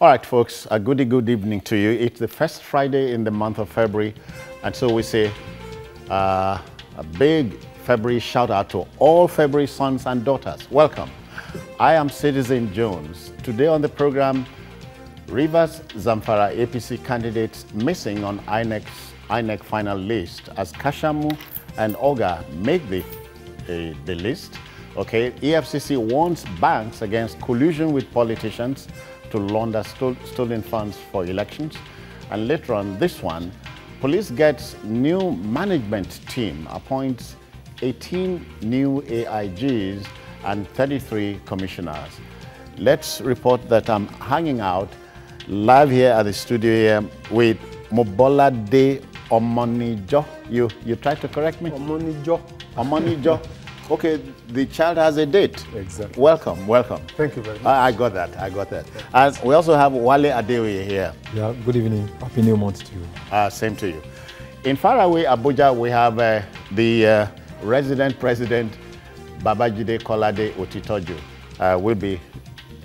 All right, folks, a good evening to you. It's the first Friday in the month of February, and so we say a big February shout out to all February sons and daughters. Welcome. I am Citizen Jones. Today on the program, Rivers Zamfara APC candidates missing on INEC final list as Kashamu and Oga make the list. Okay, EFCC warns banks against collusion with politicians to launder stolen funds for elections. And later on this one, police gets new management team, appoints 18 new AIGs and 33 commissioners. Let's report that I'm hanging out live here at the studio here with Mobolade Omonijo. You tried to correct me? Omonijo. Omonijo. Okay, the child has a date. Exactly. Welcome, welcome. Thank you very much. I got that. And we also have Wale Adewe here. Yeah, good evening. Happy New Month to you. Same to you. In faraway Abuja, we have the resident president, Babajide Kolade Otitoju. We'll be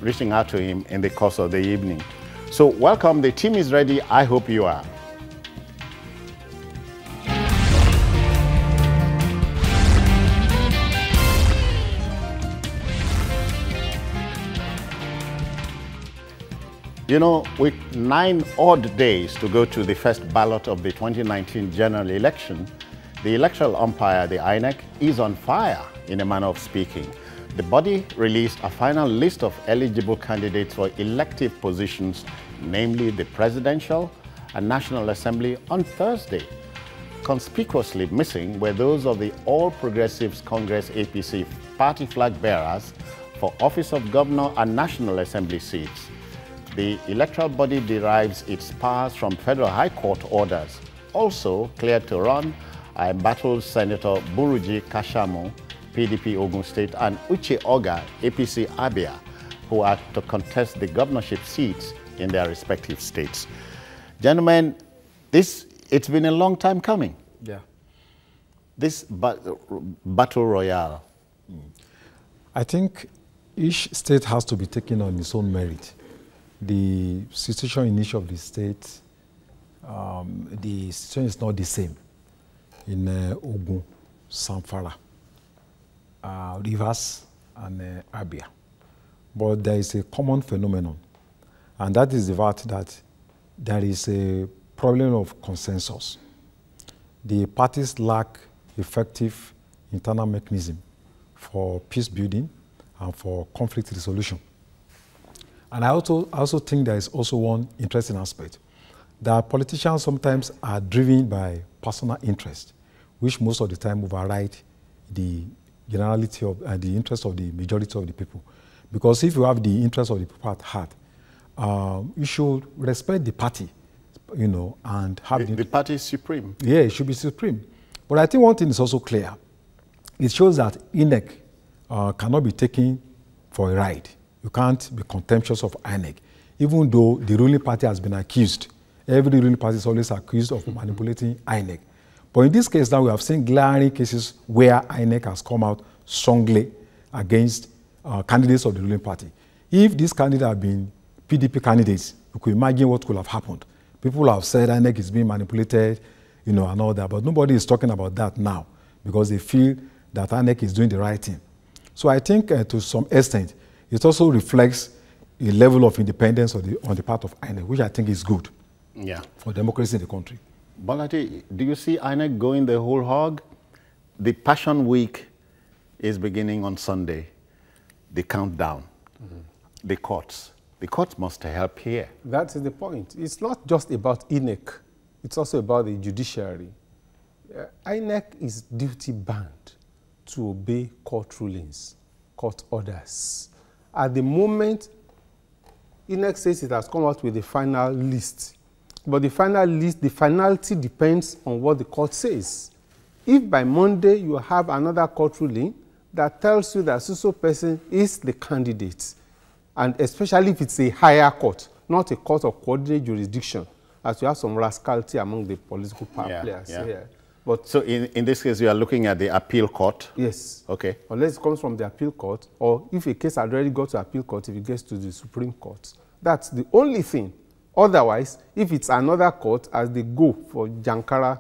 reaching out to him in the course of the evening. So welcome, the team is ready. I hope you are. You know, with 9 odd days to go to the first ballot of the 2019 general election, the electoral umpire, the INEC, is on fire, in a manner of speaking. The body released a final list of eligible candidates for elective positions, namely the presidential and National Assembly, on Thursday. Conspicuously missing were those of the All Progressives Congress APC party flag bearers for office of governor and National Assembly seats. The electoral body derives its powers from federal high court orders. Also cleared to run are embattled Senator Buruji Kashamu, PDP Ogun State, and Uche Oga, APC Abia, who are to contest the governorship seats in their respective states. Gentlemen, it's been a long time coming. Yeah. This battle royale. I think each state has to be taken on its own merit. The situation in each of the states, the situation is not the same. In Ogun, Zamfara, Rivers, and Abia. But there is a common phenomenon, and that is the fact that there is a problem of consensus. The parties lack effective internal mechanism for peace building and for conflict resolution. And I also think there is also one interesting aspect, that politicians sometimes are driven by personal interest, which most of the time override the generality of the interest of the majority of the people. Because if you have the interest of the people at heart, you should respect the party, you know, and have the party is supreme. Yeah, it should be supreme. But I think one thing is also clear. It shows that INEC cannot be taken for a ride. You can't be contemptuous of INEC, even though the ruling party has been accused. Every ruling party is always accused of manipulating INEC. But in this case now, we have seen glaring cases where INEC has come out strongly against candidates of the ruling party. If these candidates had been PDP candidates, you could imagine what could have happened. People have said INEC is being manipulated, you know, and all that, but nobody is talking about that now because they feel that INEC is doing the right thing. So I think to some extent, it also reflects a level of independence on the part of INEC, which I think is good for democracy in the country. Bolati, do you see INEC going the whole hog? The Passion Week is beginning on Sunday. The countdown. The courts must help here. That is the point. It's not just about INEC. It's also about the judiciary. INEC is duty-bound to obey court rulings, court orders. At the moment, INEC says it has come out with the final list. But the final list, the finality depends on what the court says. If by Monday you have another court ruling that tells you that so person is the candidate, and especially if it's a higher court, not a court of coordinate jurisdiction, as you have some rascality among the political power players here. But so in this case, you are looking at the appeal court? Yes. Okay. Unless it comes from the appeal court, or if a case had already got to appeal court, if it gets to the Supreme Court, That's the only thing. Otherwise, if it's another court, as they go for Jankara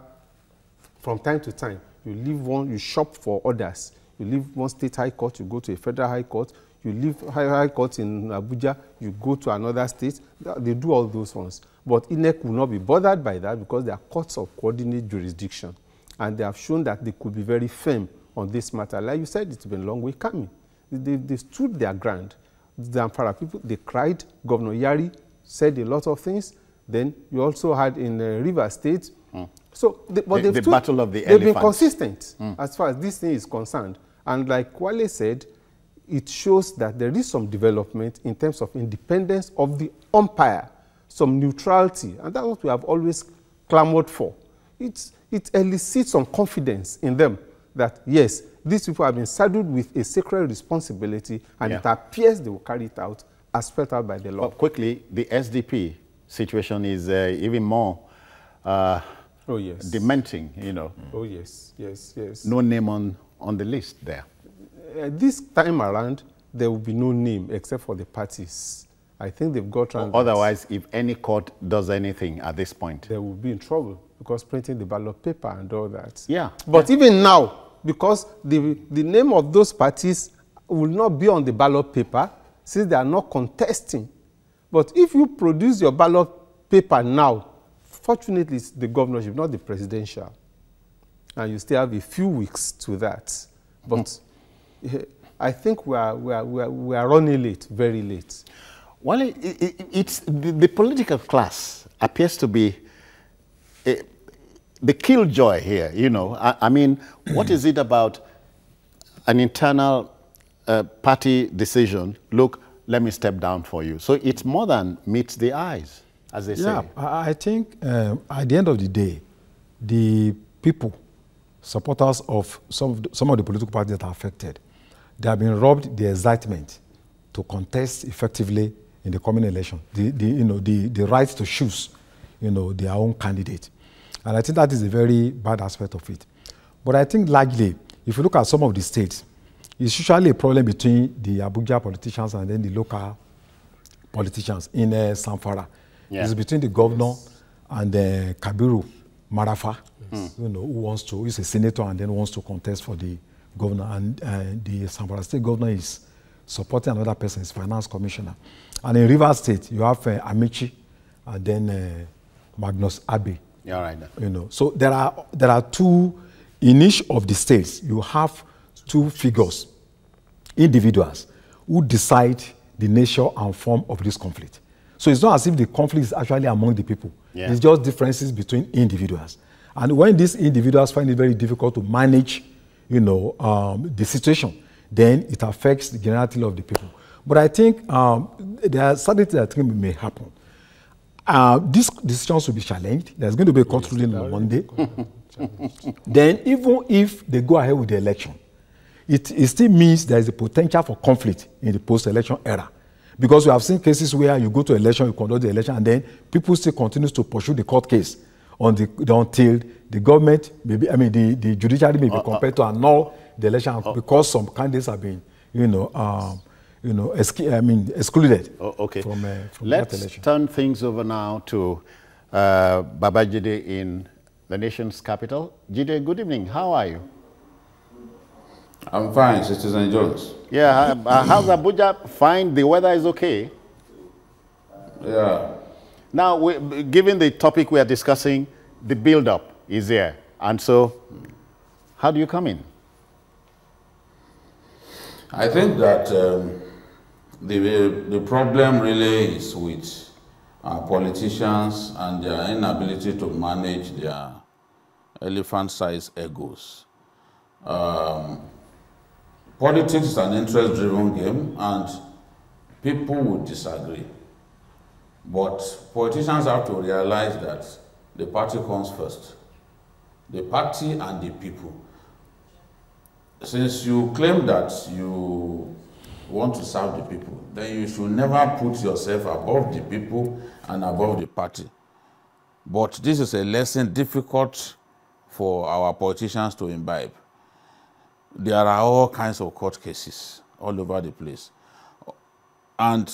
from time to time, you leave one, you shop for others. You leave one state high court, you go to a federal high court. You leave high court in Abuja, you go to another state. They do all those ones. But INEC will not be bothered by that because they are courts of coordinate jurisdiction. And they have shown that they could be very firm on this matter. Like you said, it's been a long way coming. They stood their ground. The Zamfara people, they cried. Governor Yari said a lot of things. Then you also had in Rivers State. So, the battle of the they've elephants. been consistent as far as this thing is concerned. And like Wale said, it shows that there is some development in terms of independence of the umpire, some neutrality, and that's what we have always clamored for. It elicits some confidence in them that, yes, these people have been saddled with a sacred responsibility, and it appears they will carry it out as spelled out by the law. But quickly, the SDP situation is even more dementing, you know. Oh, yes, yes, yes. No name on the list there. This time around, there will be no name except for the parties. I think they've got around. Otherwise, if any court does anything at this point, they will be in trouble because printing the ballot paper and all that. Yeah. But even now, because the name of those parties will not be on the ballot paper since they are not contesting. But if you produce your ballot paper now, fortunately, it's the governorship, not the presidential. And you still have a few weeks to that. But I think we are running late, very late. Well, it's the political class appears to be the killjoy here, you know. I mean, what is it about an internal party decision? Look, let me step down for you. So it's more than meets the eyes, as they say. Yeah, I think at the end of the day, the people, supporters of some of the political parties that are affected, they have been robbed the excitement to contest effectively in the coming election, the right to choose, their own candidate. And I think that is a very bad aspect of it. But I think largely, if you look at some of the states, it's usually a problem between the Abuja politicians and then the local politicians in Zamfara. Yeah. It's between the governor and Kabiru Marafa, who is a senator and then wants to contest for the governor. And the Zamfara state governor is supporting another person, his finance commissioner. And in Rivers State, you have Amici and then Magnus Abe. Yeah, right. So there are two, in each of the states, you have two figures, individuals, who decide the nature and form of this conflict. So it's not as if the conflict is actually among the people. Yeah. It's just differences between individuals. And when these individuals find it very difficult to manage, the situation, then it affects the generality of the people. But I think there are certain things that I think may happen. These decisions will be challenged. There's going to be a court ruling on Monday. Then even if they go ahead with the election, it still means there is a potential for conflict in the post-election era. Because we have seen cases where you go to election, you conduct the election, and then people still continue to pursue the court case until the government, the judiciary may be compelled to annul the election because some candidates have been, excluded from that election. Let's turn things over now to Baba Jide in the nation's capital. Jide, good evening. How are you? I'm fine, Citizen Jones. Yeah, how's Abuja? Fine. The weather is okay. Yeah. Now, given the topic we are discussing, the build-up is there. And so, how do you come in? I think that the problem really is with politicians and their inability to manage their elephant-sized egos. Politics is an interest-driven game, and people would disagree. But politicians have to realize that the party comes first. The party and the people. Since you claim that you want to serve the people, then you should never put yourself above the people and above the party. But this is a lesson difficult for our politicians to imbibe. There are all kinds of court cases all over the place. And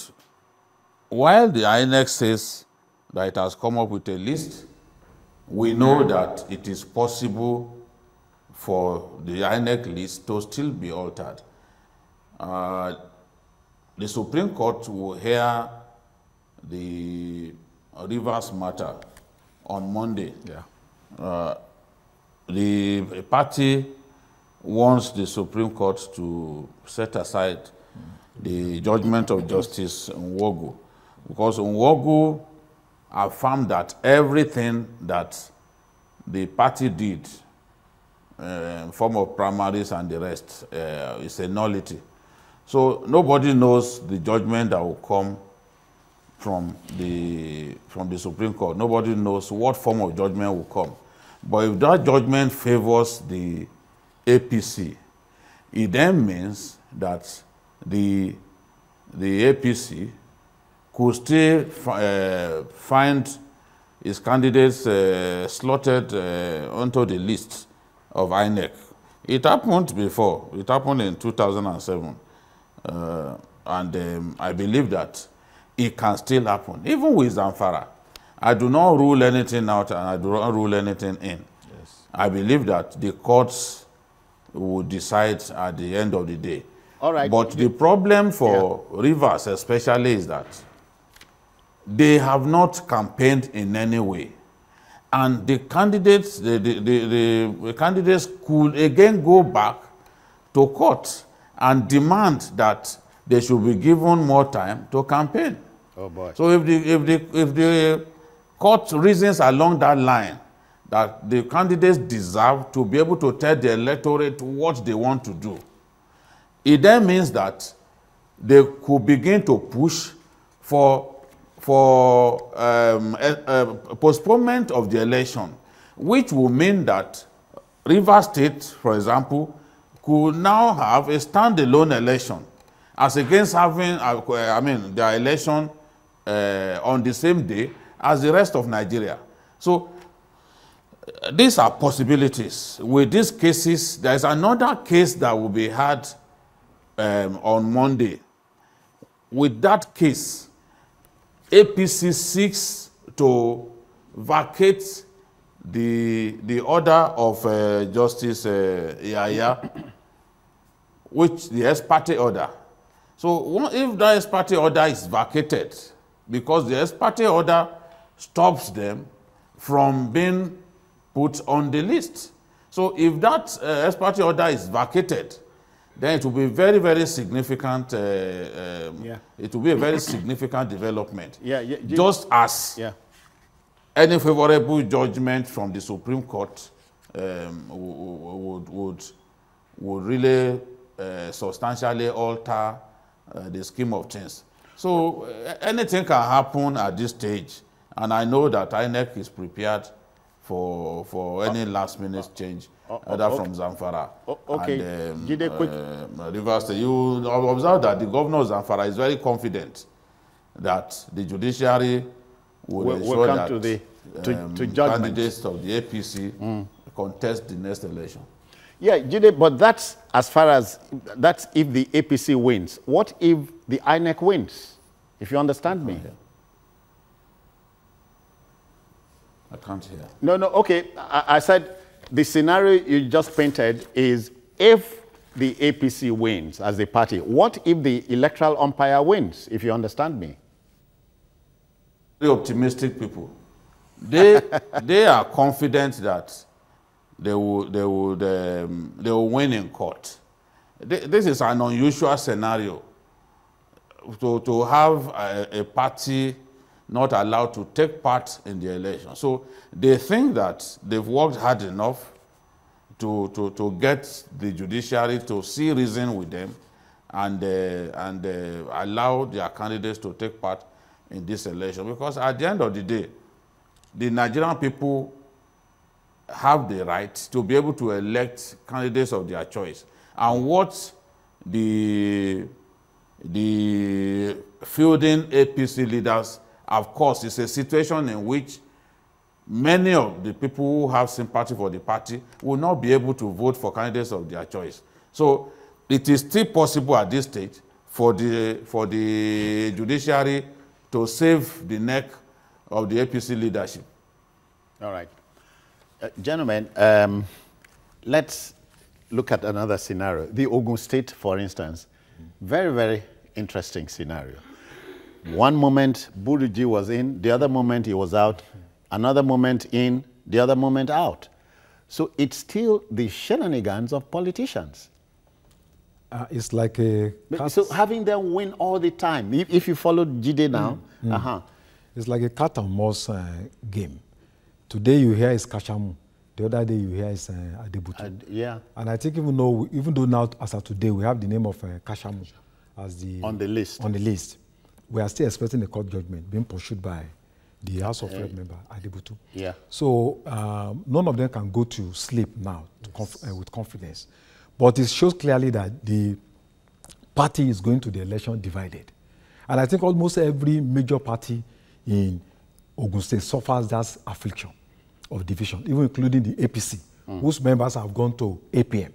while the INEC says that it has come up with a list, we know that it is possible for the INEC list to still be altered. The Supreme Court will hear the Rivers matter on Monday. Yeah. The party wants the Supreme Court to set aside the judgment of Justice Nwogu, because Nwogu affirmed that everything that the party did, form of primaries and the rest, is a nullity. So nobody knows the judgment that will come from the Supreme Court. Nobody knows what form of judgment will come. But if that judgment favors the APC, it then means that the APC could still find its candidates slotted onto the list of INEC. It happened before. It happened in 2007. And I believe that it can still happen, even with Zamfara. I do not rule anything out and I do not rule anything in. Yes. I believe that the courts will decide at the end of the day. All right. But the problem for Rivers especially is that they have not campaigned in any way. And the candidates, the candidates could again go back to court and demand that they should be given more time to campaign. Oh boy. So if the court reasons along that line that the candidates deserve to be able to tell the electorate what they want to do, it then means that they could begin to push for postponement of the election, which will mean that Rivers State, for example, could now have a standalone election as against having, their election on the same day as the rest of Nigeria. So these are possibilities. With these cases, there is another case that will be had on Monday. With that case, APC seeks to vacate the order of Justice Yaya, which the ex parte order. So if the ex parte order is vacated, because the ex parte order stops them from being put on the list. So if that ex parte order is vacated, then it will be very, very significant. It will be a very significant development. Just as any favorable judgment from the Supreme Court would really substantially alter the scheme of things. So anything can happen at this stage, and I know that INEC is prepared for any last-minute change, either from Zamfara and Rivers State. You observe that the governor of Zamfara is very confident that the judiciary will ensure that candidates of the APC contest the next election. Yeah, Jide, but that's as far as, that's if the APC wins. What if the INEC wins? If you understand me. I can't hear. No, okay. I said the scenario you just painted is if the APC wins as a party. What if the electoral umpire wins, if you understand me? Very optimistic people. They are confident that they will win in court. This is an unusual scenario to have a party not allowed to take part in the election. So they think that they've worked hard enough to get the judiciary to see reason with them and allow their candidates to take part in this election. Because at the end of the day, the Nigerian people have the right to be able to elect candidates of their choice. And what the fielding APC leaders of course, it's a situation in which many of the people who have sympathy for the party will not be able to vote for candidates of their choice. So it is still possible at this stage for the judiciary to save the neck of the APC leadership. All right. Gentlemen, let's look at another scenario. The Ogun State, for instance, very, very interesting scenario. One moment, Buruji was in, the other moment he was out, another moment in, the other moment out. So it's still the shenanigans of politicians. It's like a... So having them win all the time, if you follow Jide now, It's like a cat and mouse game. Today you hear is Kashamu, the other day you hear is Adebutu. Yeah. And I think even though now, as of today, we have the name of Kashamu as on the list. On the list. We are still expecting a court judgment being pursued by the House of Rep member, Adebutu. Yeah. So none of them can go to sleep now with confidence. But it shows clearly that the party is going to the election divided. And I think almost every major party in Ogun State suffers that affliction of division, even including the APC, whose members have gone to APM.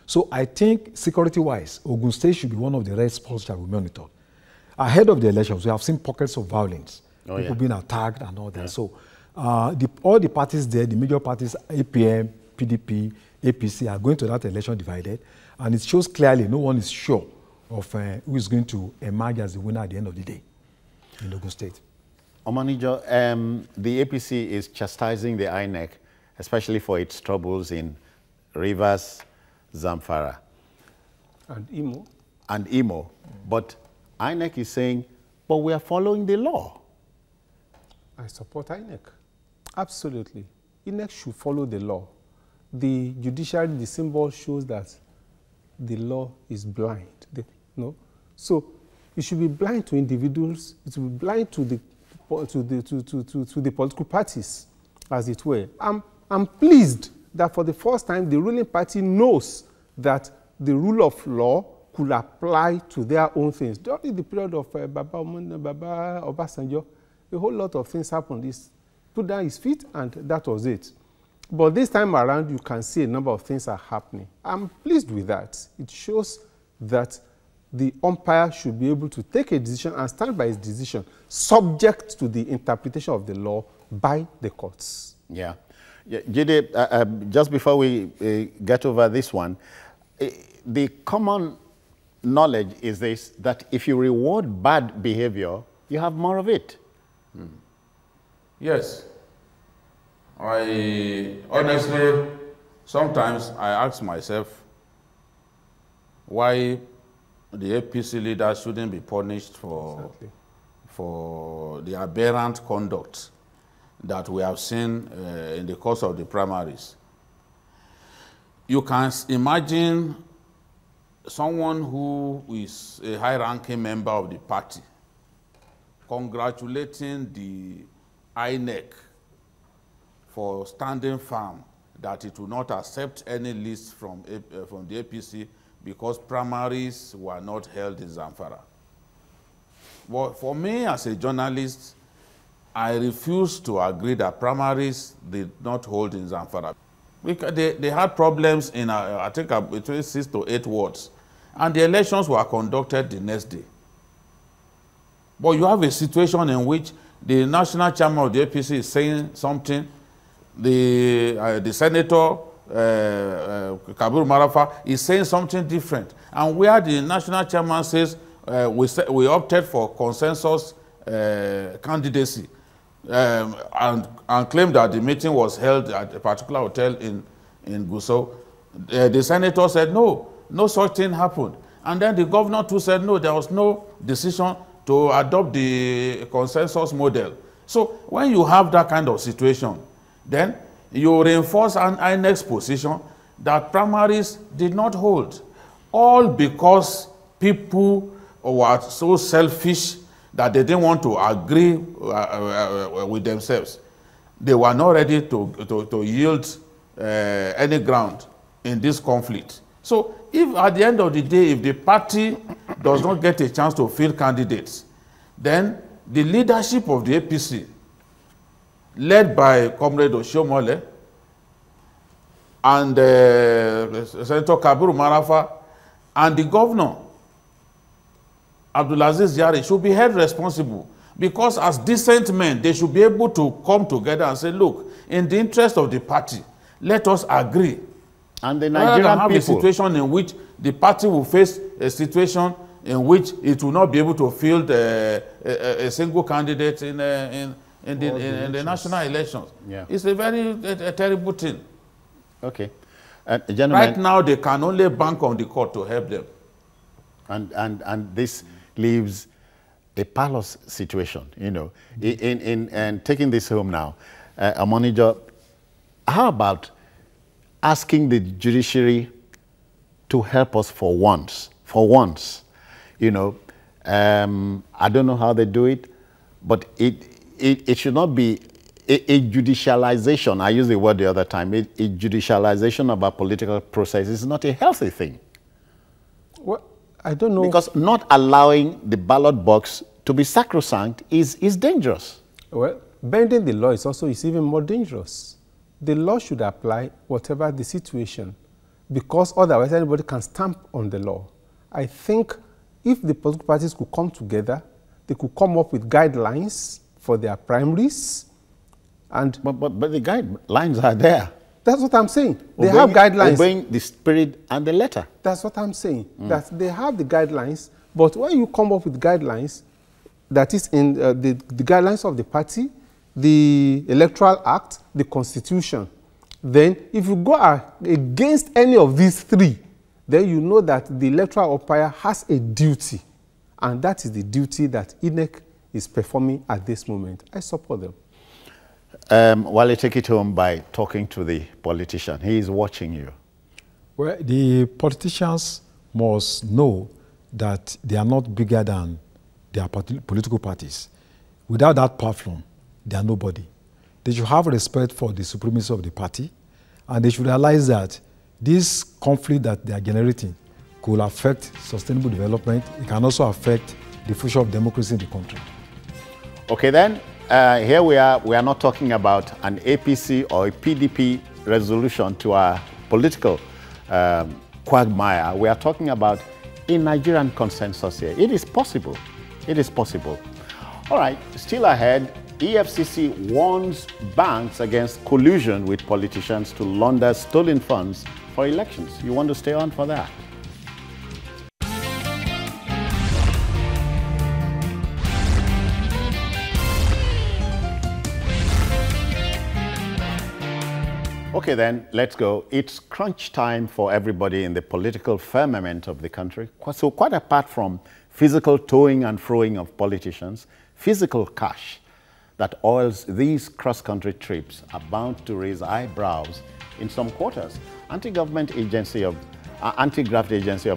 So I think security-wise, Ogun State should be one of the red spots that we monitor. Ahead of the elections, we have seen pockets of violence, people being attacked and all that. Yeah. So all the parties there, the major parties, APM, PDP, APC, are going to that election divided. And it shows clearly no one is sure of who is going to emerge as the winner at the end of the day in Ogun State. Omanijo, the APC is chastising the INEC, especially for its troubles in Rivers, Zamfara. And Imo. And Imo. But INEC is saying, but we are following the law. I support INEC. Absolutely. INEC should follow the law. The judiciary, the symbol shows that the law is blind. So it should be blind to individuals, it should be blind to the political parties, as it were. I'm pleased that for the first time the ruling party knows that the rule of law could apply to their own things. During the period of Baba Obasanjo, a whole lot of things happened. He put down his feet and that was it. But this time around, you can see a number of things are happening. I'm pleased with that. It shows that the umpire should be able to take a decision and stand by his decision, subject to the interpretation of the law by the courts. Yeah. Jide, just before we get over this one, the common knowledge is this, that if you reward bad behavior, you have more of it. Yes. Honestly, sometimes I ask myself why the APC leaders shouldn't be punished for the aberrant conduct that we have seen in the course of the primaries. You can imagine someone who is a high-ranking member of the party congratulating the INEC for standing firm that it will not accept any list from the APC because primaries were not held in Zamfara. But for me as a journalist, I refuse to agree that primaries did not hold in Zamfara. Because they had problems in, I think, between 6 to 8 wards. And the elections were conducted the next day. But you have a situation in which the national chairman of the APC is saying something, the senator, Kabir Marafa, is saying something different. And where the national chairman says, we opted for consensus candidacy, and claimed that the meeting was held at a particular hotel in Gusau, the senator said, no such thing happened. And then the governor too said, no, there was no decision to adopt the consensus model. So when you have that kind of situation, then you reinforce an INEC's position that primaries did not hold, all because people were so selfish that they didn't want to agree with themselves. They were not ready to yield any ground in this conflict. So if at the end of the day, if the party does not get a chance to field candidates, then the leadership of the APC, led by Comrade Oshiomhole and Senator Kabiru Marafa and the governor, Abdulaziz Yari, should be held responsible. Because as decent men, they should be able to come together and say, look, in the interest of the party, let us agree. And the Rather than Nigerian have people. a situation in which the party will face a situation in which it will not be able to field a single candidate in the national elections. Yeah. It's a very terrible thing. Okay. Gentlemen, Right now, they can only bank on the court to help them. and this leaves a parlous situation, you know. In taking this home now, a manager, how about asking the judiciary to help us for once? For once, you know, I don't know how they do it, but it should not be a judicialization. I used the word the other time. A judicialization of our political process is not a healthy thing. Well, I don't know. Because not allowing the ballot box to be sacrosanct is dangerous. Well, bending the law is even more dangerous. The law should apply whatever the situation, because otherwise anybody can stamp on the law. I think if the political parties could come together, they could come up with guidelines for their primaries. And But the guidelines are there. that's what I'm saying. They have guidelines. Obeying the spirit and the letter. That's what I'm saying. That they have the guidelines, but when you come up with guidelines, that is in the guidelines of the party, the Electoral Act, the Constitution, then if you go against any of these three, then you know that the electoral umpire has a duty, and that is the duty that INEC is performing at this moment. I support them. Wale, take it home by talking to the politician. He is watching you. Well, the politicians must know that they are not bigger than their political parties. Without that platform, they are nobody. They should have respect for the supremacy of the party, and they should realize that this conflict that they are generating could affect sustainable development. It can also affect the future of democracy in the country. Okay, then, here we are not talking about an APC or a PDP resolution to our political quagmire. We are talking about a Nigerian consensus here. It is possible. It is possible. All right, still ahead, EFCC warns banks against collusion with politicians to launder stolen funds for elections. You want to stay on for that? Okay, then, let's go. It's crunch time for everybody in the political firmament of the country. So quite apart from physical toing and froing of politicians, physical cash that oils these cross-country trips are bound to raise eyebrows in some quarters. Anti-graft agency of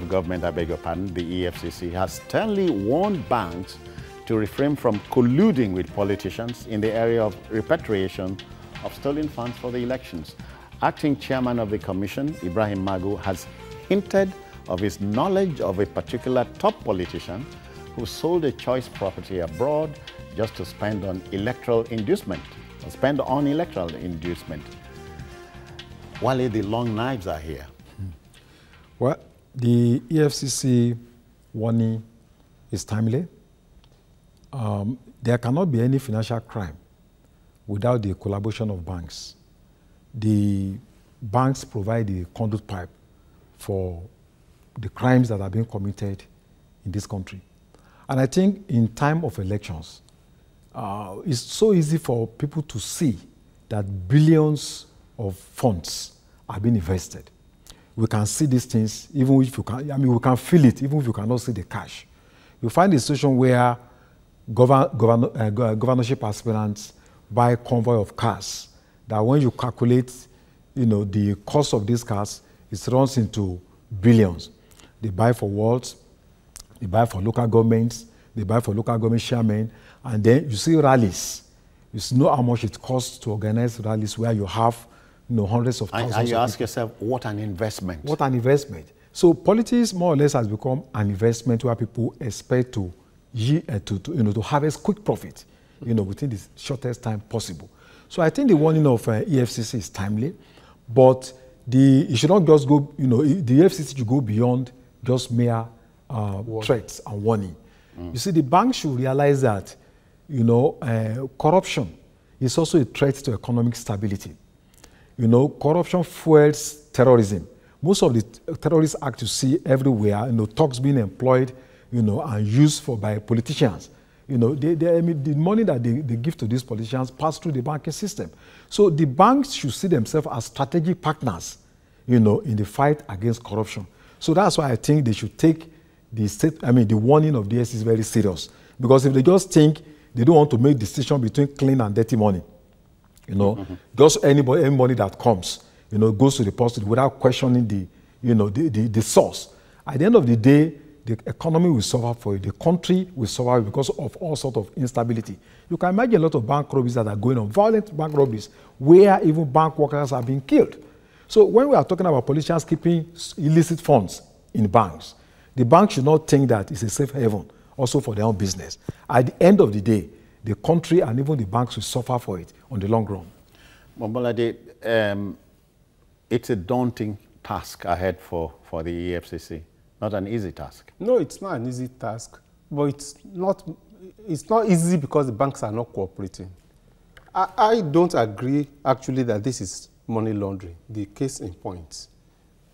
government, I beg your pardon, the EFCC, has sternly warned banks to refrain from colluding with politicians in the area of repatriation of stolen funds for the elections. Acting chairman of the commission, Ibrahim Magu, has hinted of his knowledge of a particular top politician who sold a choice property abroad just to spend on electoral inducement, Wale, the long knives are here. Well, the EFCC warning is timely. There cannot be any financial crime without the collaboration of banks. The banks provide the conduit pipe for the crimes that are being committed in this country. And I think in time of elections, it's so easy for people to see that billions of funds are being invested. We can see these things, even if you can, we can feel it, even if you cannot see the cash. You find a situation where governorship aspirants buy a convoy of cars, that when you calculate, the cost of these cars, it runs into billions. They buy for wards, they buy for local governments, they buy for local government chairmen, and then you see rallies. You know how much it costs to organize rallies where you have hundreds of thousands. And you ask yourself, what an investment. What an investment. So politics more or less has become an investment where people expect to harvest quick profit, within the shortest time possible. So I think the warning of EFCC is timely, but it should not just go, the EFCC should go beyond just mere threats and warning. You see, the bank should realize that, corruption is also a threat to economic stability. Corruption fuels terrorism. Most of the terrorist acts you see everywhere, thugs being employed, and used by politicians. The money that they give to these politicians pass through the banking system. So the banks should see themselves as strategic partners, in the fight against corruption. So that's why I think they should take the warning of the SEC very serious. Because if they just think they don't want to make decision between clean and dirty money, just any money that comes, goes to the deposit without questioning the source. At the end of the day, the economy will suffer for it. The country will suffer because of all sorts of instability. You can imagine a lot of bank robberies that are going on, violent bank robberies, where even bank workers are being killed. So when we are talking about politicians keeping illicit funds in banks, the bank should not think that it's a safe haven also for their own business. At the end of the day, the country and even the banks will suffer for it on the long run. Mombolade, it's a daunting task ahead for the EFCC. Not an easy task. No, it's not an easy task, but it's not easy because the banks are not cooperating. I don't agree, actually, that this is money laundering. The case in point.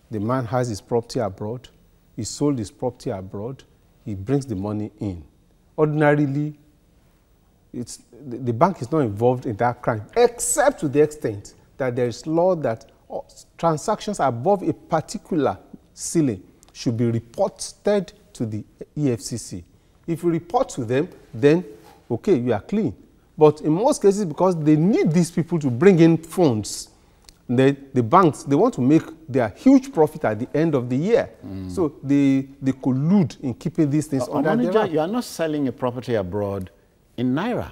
The man has his property abroad. He sold his property abroad. He brings the money in. Ordinarily, the bank is not involved in that crime, except to the extent that there is law that transactions above a particular ceiling should be reported to the EFCC. If you report to them, then, okay, you are clean. But in most cases, because they need these people to bring in funds, the banks, they want to make their huge profit at the end of the year. So they collude in keeping these things under the wrap. You are not selling a property abroad in Naira.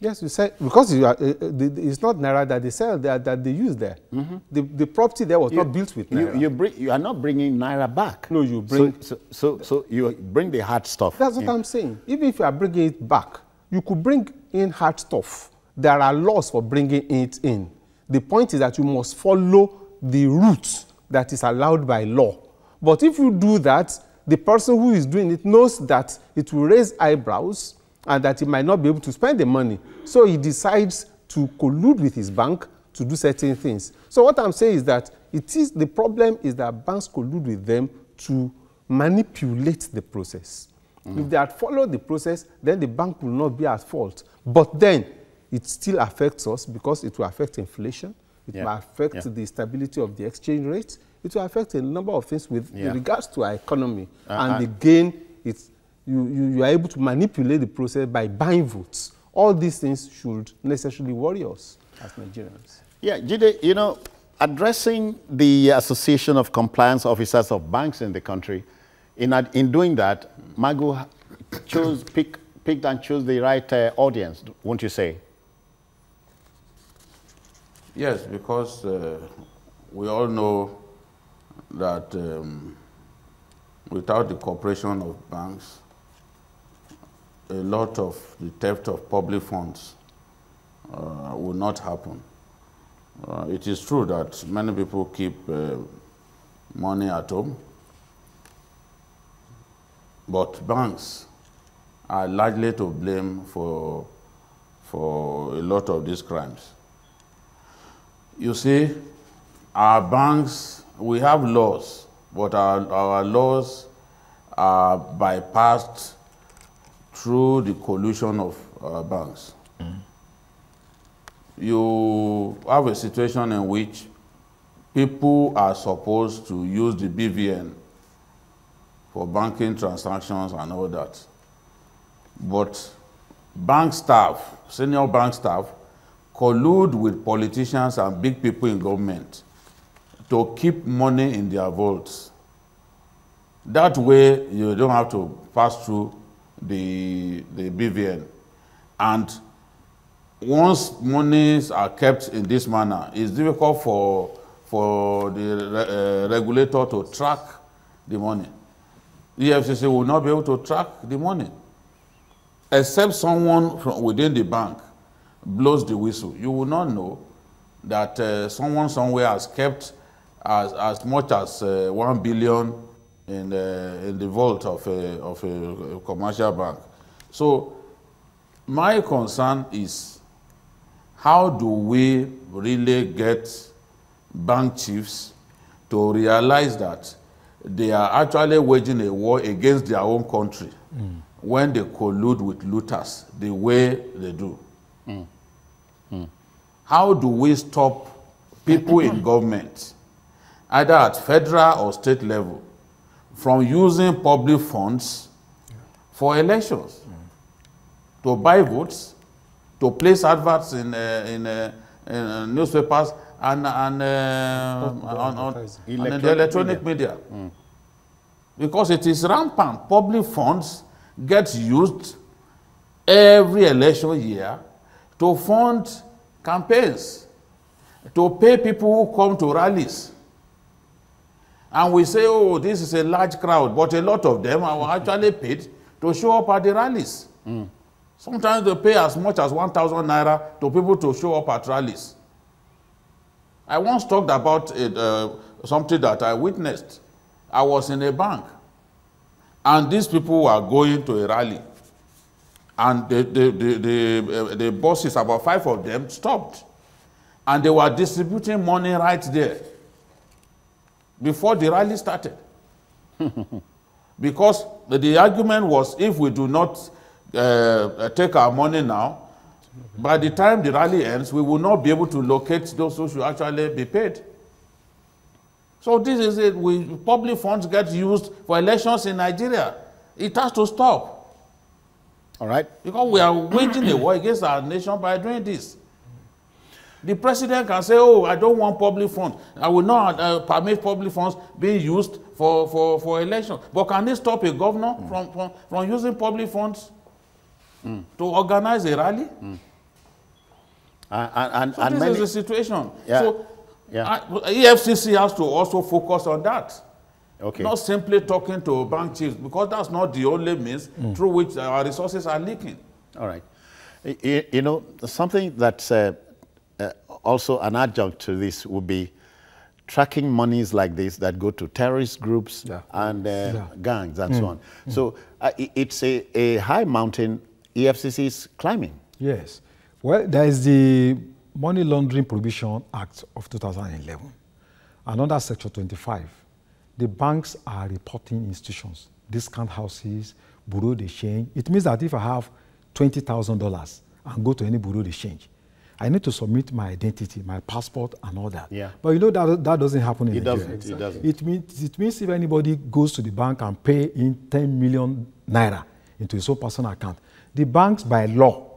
Yes, you said, because it's not Naira that they sell, that they use there. The property there was not built with Naira. You are not bringing Naira back. No, you bring... So you bring the hard stuff. That's what I'm saying. Even if you are bringing it back, you could bring in hard stuff. There are laws for bringing it in. The point is that you must follow the route that is allowed by law. But if you do that, the person who is doing it knows that it will raise eyebrows and that he might not be able to spend the money. So he decides to collude with his bank to do certain things. So what I'm saying is that the problem is that banks collude with them to manipulate the process. If they had followed the process, then the bank will not be at fault. But then it still affects us because it will affect inflation. It will affect the stability of the exchange rate. It will affect a number of things with regards to our economy. And again, you are able to manipulate the process by buying votes. All these things should necessarily worry us as Nigerians. Yeah, Jide, addressing the Association of Compliance Officers of Banks in the country, in doing that, Magu picked and chose the right audience, won't you say? Yes, because we all know that without the cooperation of banks, a lot of the theft of public funds will not happen. It is true that many people keep money at home, but banks are largely to blame for a lot of these crimes. You see, our banks, we have laws, but our laws are bypassed through the collusion of our banks. You have a situation in which people are supposed to use the BVN for banking transactions and all that. But bank staff, senior bank staff, collude with politicians and big people in government to keep money in their vaults. That way, you don't have to pass through the BVN. And once monies are kept in this manner, it's difficult for the regulator to track the money. The EFCC will not be able to track the money, except someone from within the bank blows the whistle. You will not know that someone somewhere has kept as much as 1 billion in the vault of a commercial bank. So My concern is, how do we really get bank chiefs to realize that they are actually waging a war against their own country when they collude with looters the way they do? How do we stop people in government, either at federal or state level, from using public funds for elections, to buy votes, to place adverts in newspapers and on the electronic media? Because it is rampant. Public funds get used every election year to fund campaigns, to pay people who come to rallies. And we say, oh, this is a large crowd, but a lot of them are actually paid to show up at the rallies. Sometimes they pay as much as 1,000 naira to people to show up at rallies. I once talked about something that I witnessed. I was in a bank, and these people were going to a rally. And the bosses, about 5 of them, stopped. And they were distributing money right there before the rally started. Because the argument was, if we do not take our money now, by the time the rally ends, we will not be able to locate those who should actually be paid. So this is it. Public funds get used for elections in Nigeria. It has to stop. All right. Because we are waging a war against our nation by doing this. The president can say, oh, I don't want public funds. I will not permit public funds being used for elections. But can he stop a governor from using public funds to organize a rally? So this is the situation. Yeah. So EFCC has to also focus on that. Okay. Not simply talking to bank chiefs, because that's not the only means through which our resources are leaking. All right. You know, something that's also an adjunct to this would be tracking monies like this that go to terrorist groups and gangs and so on. So it's a high mountain EFCC is climbing. Yes. Well, there is the Money Laundering Prohibition Act of 2011. And under Section 25, the banks are reporting institutions, discount houses, bureau de change. It means that if I have $20,000 and go to any bureau de change, I need to submit my identity, my passport, and all that. Yeah. But you know that doesn't happen in Nigeria. It doesn't. It means if anybody goes to the bank and pay in 10 million naira into his own personal account, the banks, by law,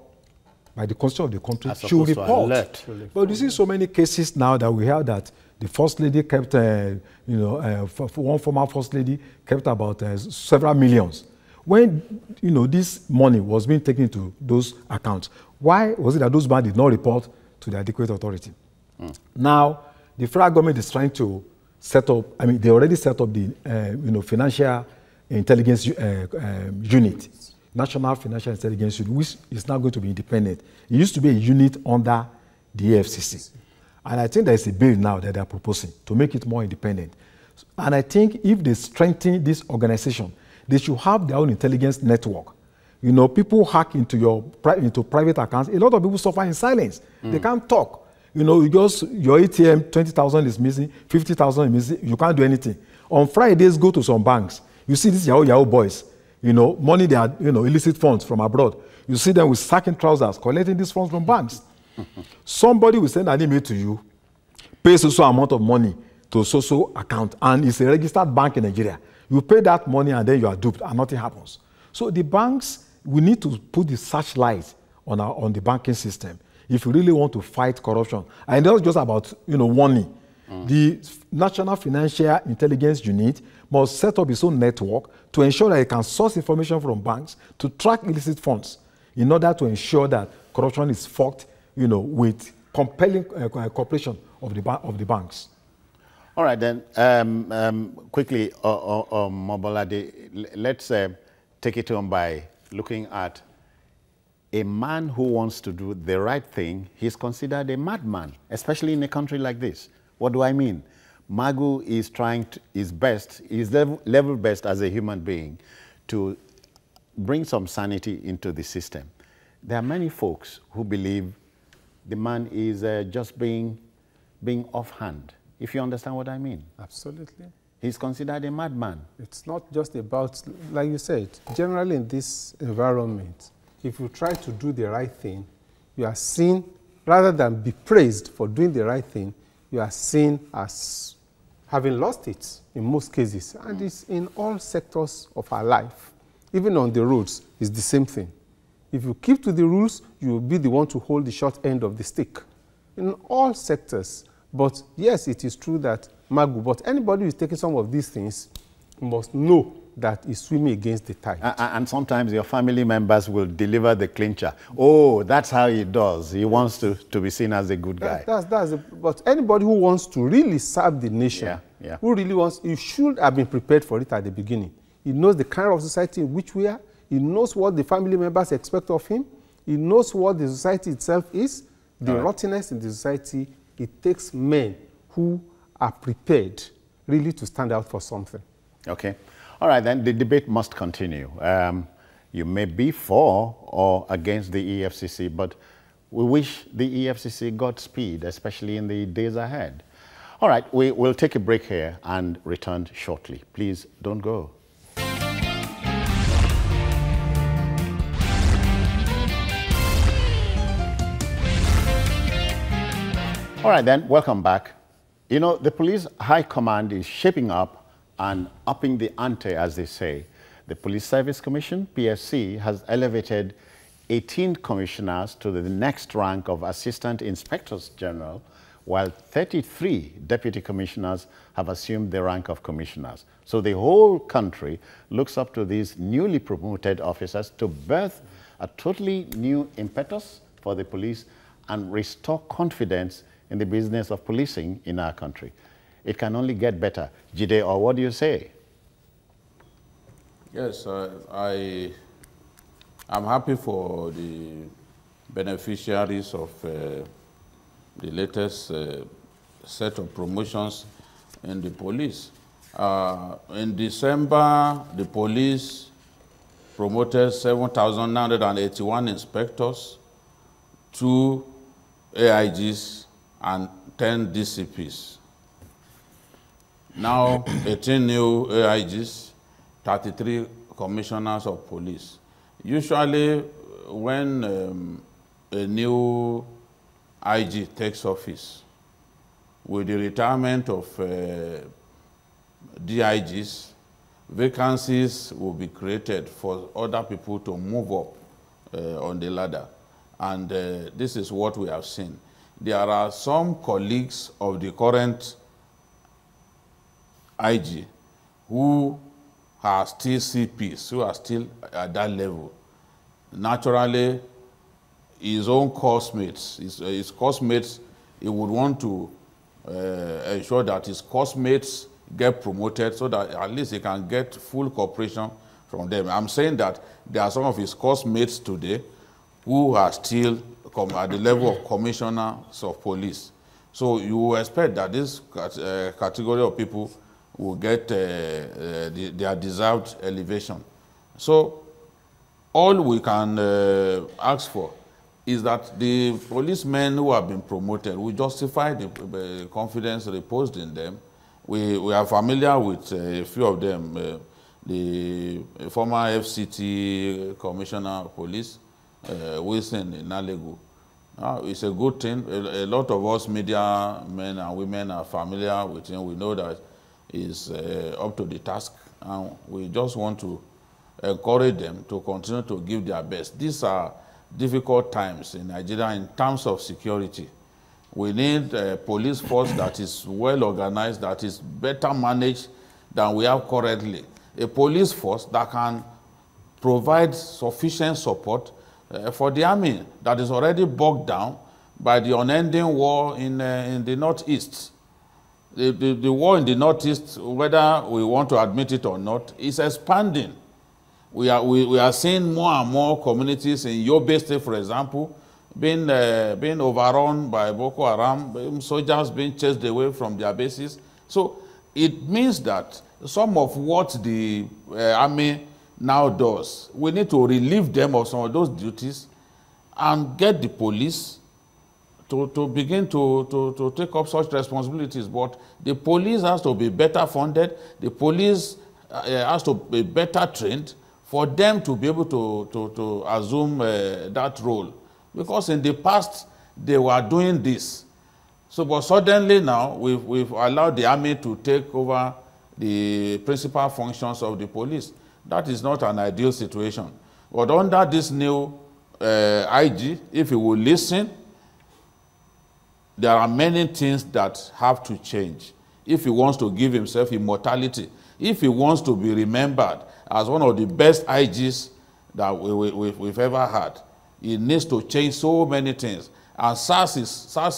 by the constitution of the country, should report. But you see so many cases now that we have that the first lady kept, one former first lady kept about several millions. When, this money was being taken to those accounts, why was it that those banks did not report to the adequate authority? Now, the federal government is trying to set up, they already set up the, financial intelligence unit, National Financial Intelligence Unit, which is now going to be independent. It used to be a unit under the AFCC. And I think there's a bill now that they're proposing to make it more independent. And I think if they strengthen this organization, they should have their own intelligence network. People hack into private accounts. A lot of people suffer in silence. They can't talk. Your ATM, 20,000 is missing, 50,000 is missing. You can't do anything. On Fridays, go to some banks. You see these Yahoo boys. Money they are, illicit funds from abroad. You see them with sacking trousers, collecting these funds from banks. Somebody will send an email to you, pay so amount of money to so account, and it's a registered bank in Nigeria. You pay that money and then you are duped and nothing happens. So the banks, we need to put the searchlight on the banking system if we really want to fight corruption. And it's not just about warning. The National Financial Intelligence Unit must set up its own network to ensure that it can source information from banks to track illicit funds in order to ensure that corruption is fought, with compelling cooperation of the banks. All right, then, quickly, Mobolade, let's take it on by looking at a man who wants to do the right thing. He's considered a madman, especially in a country like this. What do I mean? Magu is trying his best, his level best as a human being, to bring some sanity into the system. there are many folks who believe the man is just being offhand, if you understand what I mean. Absolutely. He's considered a madman. It's not just about, like you said, generally in this environment, if you try to do the right thing, you are seen, rather than be praised for doing the right thing, you are seen as having lost it in most cases. And it's in all sectors of our life. Even on the roads, it's the same thing. If you keep to the rules, you will be the one to hold the short end of the stick. In all sectors. But yes, it is true that Magu, but anybody who is taking some of these things must know that he's swimming against the tide. And sometimes your family members will deliver the clincher. Oh, that's how he does. He wants to be seen as a good guy. But anybody who wants to really serve the nation, who really wants, he should have been prepared for it at the beginning. He knows the kind of society in which we are. He knows what the family members expect of him. He knows what the society itself is. The rottenness in the society, it takes men who are prepared really to stand out for something. Okay. All right, then the debate must continue. You may be for or against the EFCC, but we wish the EFCC Godspeed, especially in the days ahead. All right, we'll take a break here and return shortly. Please don't go. All right, then, welcome back. You know, the police high command is shaping up and upping the ante, as they say. The Police Service Commission, PSC, has elevated 18 commissioners to the next rank of Assistant Inspectors General, while 33 deputy commissioners have assumed the rank of commissioners. So the whole country looks up to these newly promoted officers to birth a totally new impetus for the police and restore confidence in the business of policing in our country. It can only get better. Jide, or what do you say? Yes, I'm happy for the beneficiaries of the latest set of promotions in the police. In December, the police promoted 7,981 inspectors, 2 AIGs, and 10 DCPs. Now, 18 new AIGs, 33 commissioners of police. Usually, when a new IG takes office, with the retirement of DIGs, vacancies will be created for other people to move up on the ladder. And this is what we have seen. There are some colleagues of the current IG who are still CPs, who are still at that level. Naturally, his own course-mates, his course-mates, he would want to ensure that his course-mates get promoted so that at least he can get full cooperation from them. I'm saying that there are some of his course-mates today who are still at the level of commissioners of police. So you expect that this category of people will get their deserved elevation. So all we can ask for is that the policemen who have been promoted will justify the confidence reposed in them. We are familiar with a few of them, the former FCT Commissioner of Police, Wilson in Nalegu. It's a good thing. A lot of us media men and women are familiar with him. We know that he's up to the task, and we just want to encourage them to continue to give their best. These are difficult times in Nigeria in terms of security. We need a police force that is well organized, that is better managed than we have currently. A police force that can provide sufficient support for the army that is already bogged down by the unending war in the Northeast. The war in the Northeast, whether we want to admit it or not, is expanding. We are seeing more and more communities in Yobe State, for example, being overrun by Boko Haram, soldiers being chased away from their bases. So it means that some of what the army now does, we need to relieve them of some of those duties and get the police to begin to take up such responsibilities. But the police has to be better funded. The police has to be better trained for them to be able to assume that role. Because in the past, they were doing this. So, but suddenly now, we've allowed the army to take over the principal functions of the police. That is not an ideal situation. But under this new IG, if he will listen, there are many things that have to change. If he wants to give himself immortality, if he wants to be remembered as one of the best IGs that we've ever had, he needs to change so many things. And SARS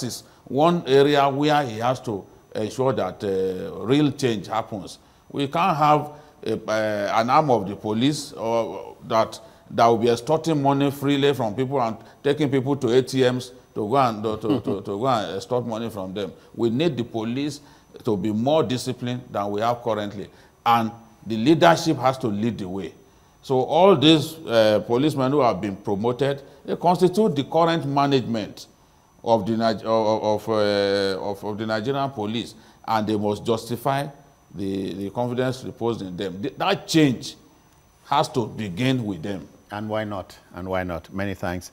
is one area where he has to ensure that real change happens. We can't have an arm of the police that will be extorting money freely from people and taking people to ATMs to go and extort money from them. We need the police to be more disciplined than we have currently. And the leadership has to lead the way. So all these policemen who have been promoted, they constitute the current management of the Nigerian police, and they must justify the confidence reposed in them. That change has to begin with them. And why not? And why not? Many thanks.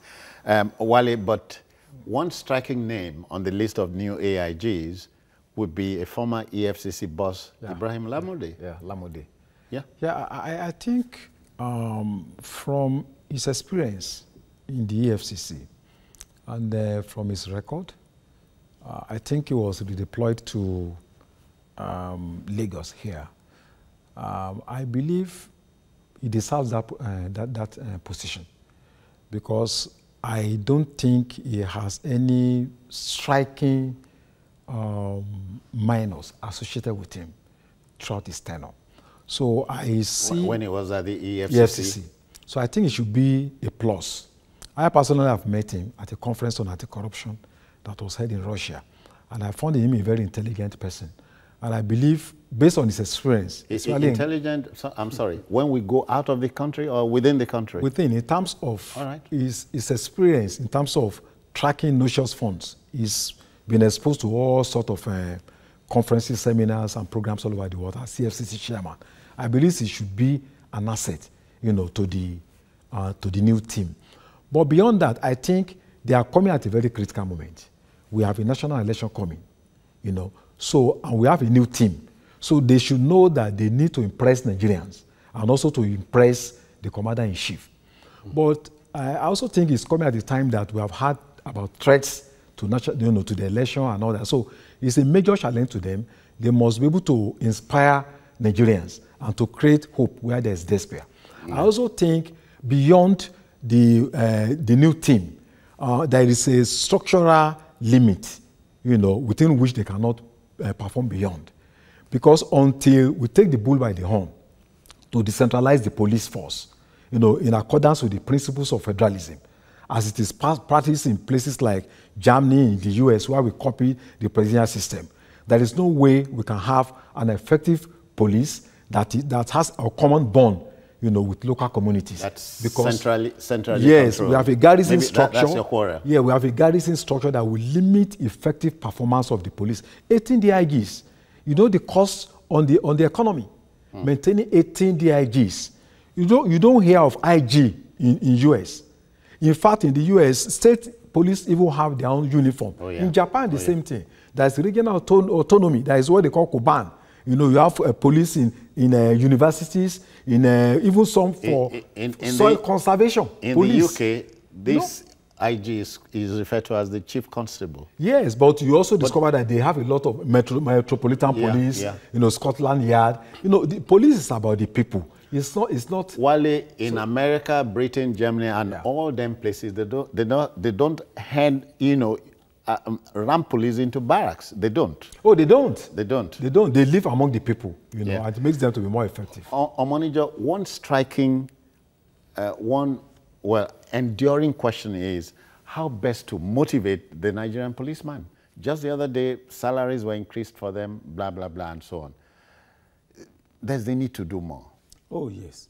Wale, but one striking name on the list of new AIGs would be a former EFCC boss, Ibrahim Lamode. Yeah, Lamode. Yeah? Yeah, I think from his experience in the EFCC and from his record, I think he was redeployed to Lagos here. I believe he deserves that position because I don't think he has any striking minors associated with him throughout his tenure. So I see... When he was at the EFCC? EFCC. So I think it should be a plus. I personally have met him at a conference on anti-corruption that was held in Russia. And I found him a very intelligent person. And I believe, based on his experience... Intelligent, I'm sorry, when we go out of the country or within the country? Within, in terms of his experience, in terms of tracking noxious funds. He's been exposed to all sorts of conferences, seminars, and programs all over the world as CFCC chairman. I believe he should be an asset, to the new team. But beyond that, I think they are coming at a very critical moment. We have a national election coming, So, and we have a new team. So they should know that they need to impress Nigerians and also to impress the commander-in-chief. But I also think it's coming at the time that we have had about threats to to the election and all that. So it's a major challenge to them. They must be able to inspire Nigerians and to create hope where there's despair. I also think beyond the new team, there is a structural limit, within which they cannot perform beyond. Because until we take the bull by the horn to decentralize the police force, in accordance with the principles of federalism, as it is practiced in places like Germany, in the US, where we copy the presidential system, there is no way we can have an effective police that has a common bond, with local communities. That's because centrally yes, controlled. we have a garrison structure. That's your quarrel. Yeah, we have a garrison structure that will limit effective performance of the police. 18 DIGs, the cost on the economy, maintaining 18 DIGs. You don't hear of IG in US. In fact, in the US, state police even have their own uniform. Oh, yeah. In Japan, the same thing. There's regional autonomy. That is what they call Koban. You have police in universities, even some for soil conservation. In police. The UK, this IG is referred to as the chief constable. Yes, but you also discover that they have a lot of metropolitan police, Scotland Yard. The police is about the people. It's not. Wale, in America, Britain, Germany, and all them places, they don't hand, ram police into barracks. They don't. Oh, they don't. They don't. They don't. They live among the people, and it makes them to be more effective. Omonijo, one striking, enduring question is how best to motivate the Nigerian policeman. Just the other day, salaries were increased for them, blah, blah, blah, and so on. There's the need to do more. Oh, yes.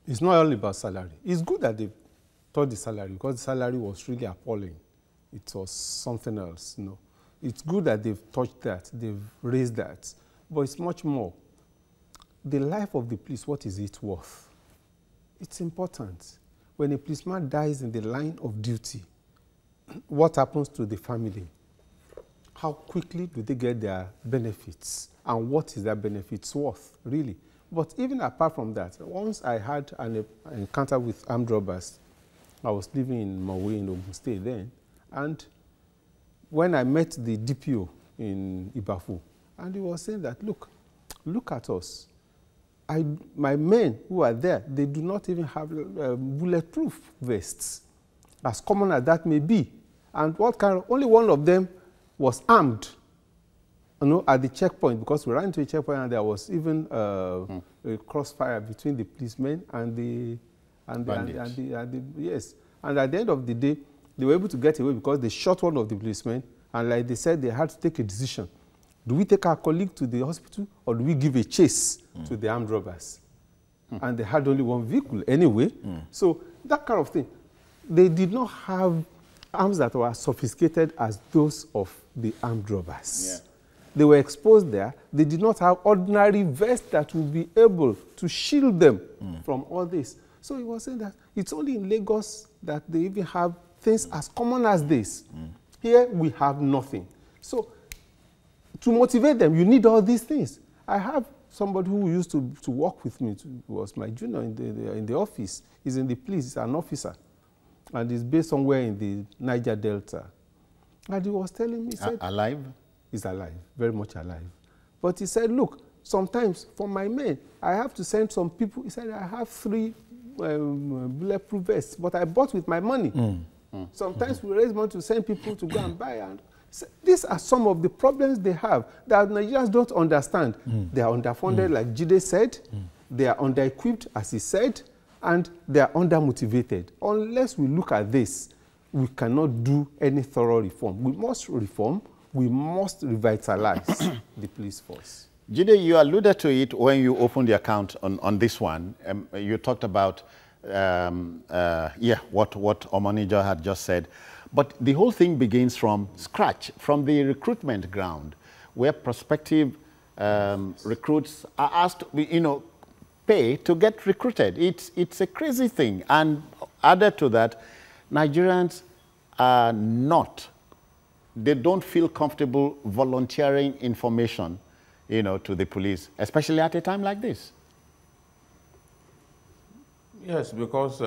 It's not only about salary. It's good that they touch the salary because the salary was really appalling. It was something else, you know. It's good that they've touched that, they've raised that, but it's much more. The life of the police, what is it worth? It's important. When a policeman dies in the line of duty, what happens to the family? How quickly do they get their benefits? And what is that benefits worth, really? But even apart from that, once I had an encounter with armed robbers. I was living in Maui in Ogun State then, and when I met the DPO in Ibafu, and he was saying that, look at us. My men who are there, they do not even have bulletproof vests, as common as that may be. And only one of them was armed, you know, at the checkpoint, because we ran into a checkpoint and there was even a crossfire between the policemen and the yes. And at the end of the day, they were able to get away because they shot one of the policemen, and like they said, they had to take a decision. Do we take our colleague to the hospital or do we give a chase to the armed robbers? And they had only one vehicle anyway. So that kind of thing. They did not have arms that were sophisticated as those of the armed robbers. Yeah. They were exposed there. They did not have ordinary vests that would be able to shield them from all this. So he was saying that it's only in Lagos that they even have things as common as this. Here we have nothing. So to motivate them, you need all these things. I have somebody who used to work with me, was my junior in the office. He's in the police, he's an officer. And he's based somewhere in the Niger Delta. And he was telling me, he said, alive? He's alive, very much alive. But he said, look, sometimes for my men, I have to send some people. He said, I have 3 bulletproof vests, but I bought with my money. Sometimes we raise money to send people to go and buy. And these are some of the problems they have that Nigerians don't understand. They are underfunded, like Jide said. They are under-equipped, as he said. And they are under-motivated. Unless we look at this, we cannot do any thorough reform. We must reform. We must revitalize the police force. Jide, you alluded to it when you opened the account on this one. You talked about, what Omonija had just said. But the whole thing begins from scratch, from the recruitment ground, where prospective recruits are asked, pay to get recruited. It's a crazy thing. And added to that, Nigerians are not, they don't feel comfortable volunteering information, to the police, especially at a time like this. Yes, because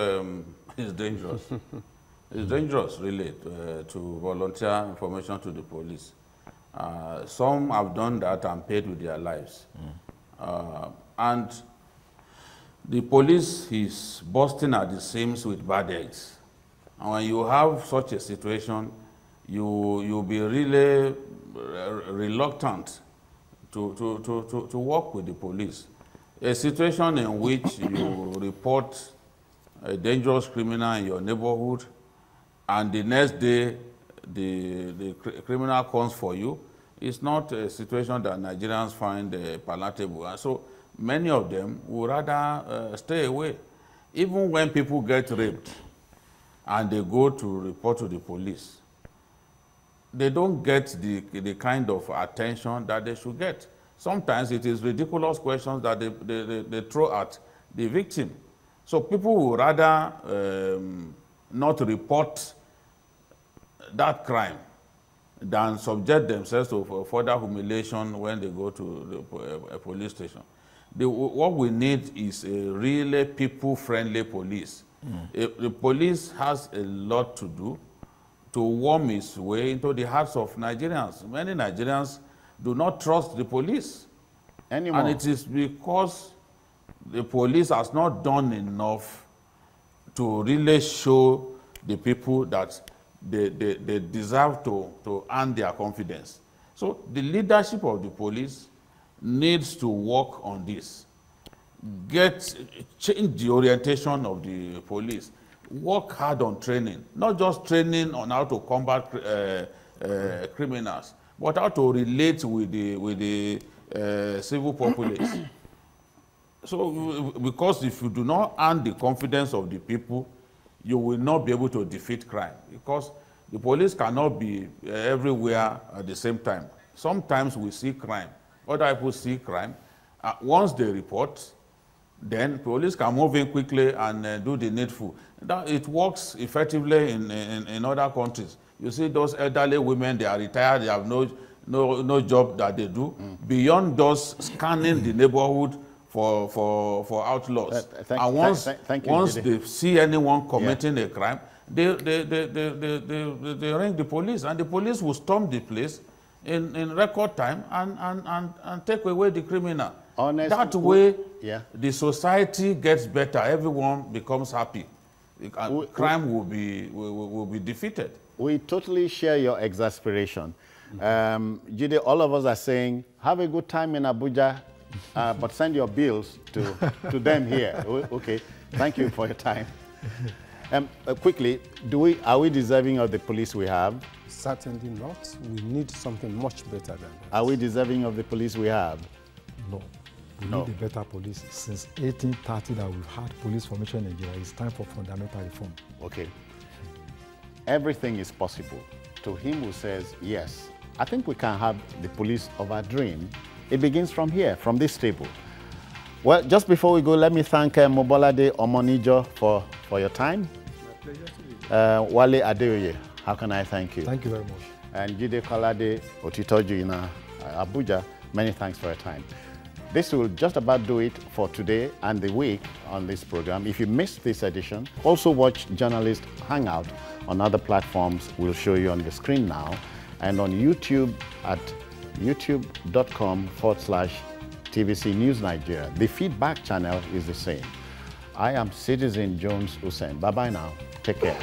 it's dangerous. It's dangerous, really, to volunteer information to the police. Some have done that and paid with their lives. And the police is bursting at the seams with bad eggs. And when you have such a situation, you'll be really reluctant to work with the police. A situation in which you report a dangerous criminal in your neighborhood, and the next day the criminal comes for you, is not a situation that Nigerians find palatable. And so many of them would rather stay away. Even when people get raped and they go to report to the police, they don't get the kind of attention that they should get. Sometimes it is ridiculous questions that they throw at the victim. So people would rather not report that crime than subject themselves to further humiliation when they go to a police station. What we need is a really people-friendly police. The police has a lot to do to worm its way into the hearts of Nigerians. Many Nigerians do not trust the police anymore. And it is because the police has not done enough to really show the people that they deserve to earn their confidence. So the leadership of the police needs to work on this. Change the orientation of the police. Work hard on training, not just training on how to combat criminals, but how to relate with the civil populace. So, because if you do not earn the confidence of the people, you will not be able to defeat crime, because the police cannot be everywhere at the same time. Sometimes we see crime, other people see crime. Once they report, then police can move in quickly and do the needful. It works effectively in other countries. You see those elderly women, they are retired, they have no job that they do, beyond just scanning the neighborhood for outlaws. And once they see anyone committing a crime, they ring the police, and the police will storm the place in record time and take away the criminal. That way, the society gets better. Everyone becomes happy. Crime will be defeated. We totally share your exasperation. Jide, all of us are saying, have a good time in Abuja, but send your bills to them here. Okay, thank you for your time. Quickly, are we deserving of the police we have? Certainly not. We need something much better than that. Are we deserving of the police we have? No. We need a better police. Since 1830 that we've had police formation in Nigeria, it's time for fundamental reform. Okay. Everything is possible. To him who says, yes, I think we can have the police of our dream. It begins from here, from this table. Well, just before we go, let me thank Mobolade Omonijo for your time. My pleasure to you. Wale Adeoye, how can I thank you? Thank you very much. And Jide Kolade Otitoju in Abuja, many thanks for your time. This will just about do it for today and the week on this program. If you missed this edition, also watch Journalist Hangout on other platforms. We'll show you on the screen now, and on YouTube at youtube.com/TVC News Nigeria. The feedback channel is the same. I am Citizen Jones Hussein. Bye-bye now. Take care.